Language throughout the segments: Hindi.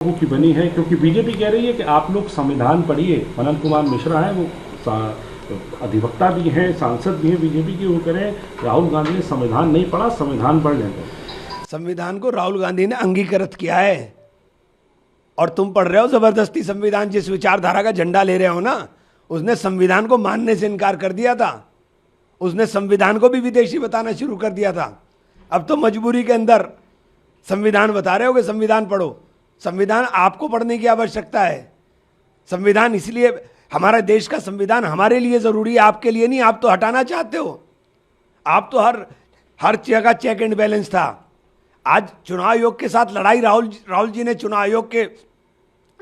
लोगों की बनी है, क्योंकि बीजेपी कह रही है कि आप लोग संविधान पढ़िए। मनन कुमार मिश्रा हैं, वो अधिवक्ता भी हैं, सांसद भी हैं बीजेपी के, वो कह रहे हैं राहुल गांधी ने संविधान नहीं पढ़ा, संविधान पढ़ लेते। संविधान को राहुल गांधी ने अंगीकृत किया है और तुम पढ़ रहे हो जबरदस्ती संविधान। जिस विचारधारा का झंडा ले रहे हो ना, उसने संविधान को मानने से इनकार कर दिया था। उसने संविधान को भी विदेशी बताना शुरू कर दिया था। अब तो मजबूरी के अंदर संविधान बता रहे हो कि संविधान पढ़ो। संविधान आपको पढ़ने की आवश्यकता है। संविधान इसलिए, हमारे देश का संविधान हमारे लिए जरूरी है, आपके लिए नहीं। आप तो हटाना चाहते हो। आप तो हर जगह चेक एंड बैलेंस था। आज चुनाव आयोग के साथ लड़ाई, राहुल जी ने चुनाव आयोग के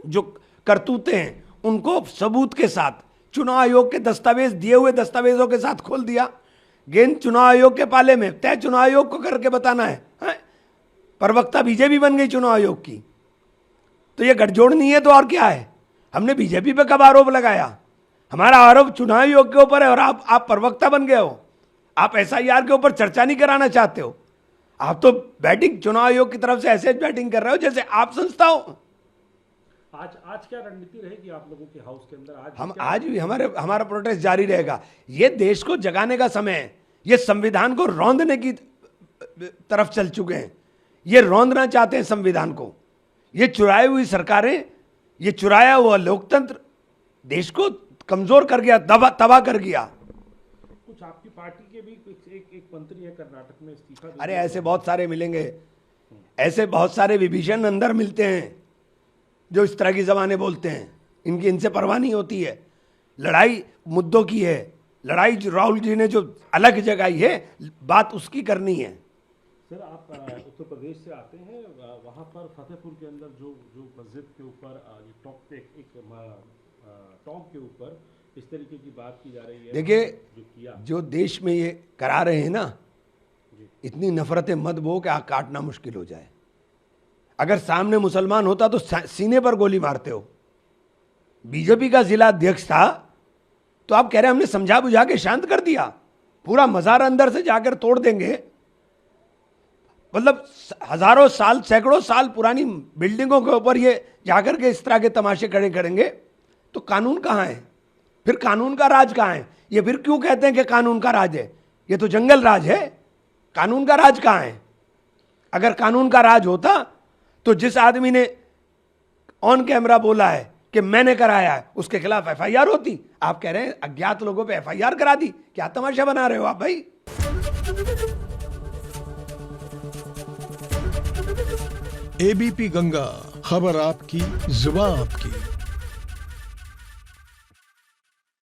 जो करतूते हैं उनको सबूत के साथ चुनाव आयोग के दस्तावेज, दिए हुए दस्तावेजों के साथ खोल दिया। गेंद चुनाव आयोग के पाले में, तय चुनाव आयोग को करके बताना है। प्रवक्ता बीजेपी बन गई चुनाव आयोग की। तो ये गठजोड़ नहीं है तो और क्या है? हमने बीजेपी पे कब आरोप लगाया? हमारा आरोप चुनाव आयोग के ऊपर है और आप प्रवक्ता बन गए हो। आप एसआईआर के ऊपर चर्चा नहीं कराना चाहते हो। आप तो बैटिंग चुनाव आयोग की तरफ से ऐसे बैटिंग कर रहे हो जैसे आप संस्था हो। आज क्या रणनीति रहेगी आप लोगों के हाउस के अंदर? आज भी हमारा प्रोटेस्ट जारी रहेगा। ये देश को जगाने का समय है। ये संविधान को रौंदने की तरफ चल चुके हैं। ये रौंदना चाहते हैं संविधान को। ये चुराई हुई सरकारें, ये चुराया हुआ लोकतंत्र देश को कमजोर कर गया, तबाह कर गया। कुछ आपकी पार्टी के भी एक मंत्री है कर्नाटक में, इस्तीफा। अरे ऐसे बहुत सारे मिलेंगे, ऐसे बहुत सारे विभीषण अंदर मिलते हैं जो इस तरह की जबानें बोलते हैं। इनसे परवाह नहीं होती है। लड़ाई मुद्दों की है। लड़ाई जो राहुल जी ने जो अलग जगाई है, बात उसकी करनी है। सर, आप उत्तर प्रदेश से आते हैं, वहाँ पर फतेहपुर के अंदर जो मस्जिद के ऊपर टॉप के ऊपर इस तरीके की बात की जा रही है। देखिए, जो देश में ये करा रहे हैं ना, इतनी नफरतें मत बो कि काटना मुश्किल हो जाए। अगर सामने मुसलमान होता तो सीने पर गोली मारते हो। बीजेपी का जिला अध्यक्ष था तो आप कह रहे हैं हमने समझा बुझा के शांत कर दिया। पूरा मजार अंदर से जाकर तोड़ देंगे। मतलब हजारों साल, सैकड़ों साल पुरानी बिल्डिंगों के ऊपर ये जाकर के इस तरह के तमाशे खड़े करेंगे तो कानून कहाँ है? फिर कानून का राज कहाँ है? ये फिर क्यों कहते हैं कि कानून का राज है? ये तो जंगल राज है। कानून का राज कहाँ है? अगर कानून का राज होता तो जिस आदमी ने ऑन कैमरा बोला है कि मैंने कराया है, उसके खिलाफ एफआईआर होती। आप कह रहे हैं अज्ञात लोगों पे एफआईआर करा दी। क्या तमाशा बना रहे हो आप भाई? एबीपी गंगा, खबर आपकी, जुबान आपकी।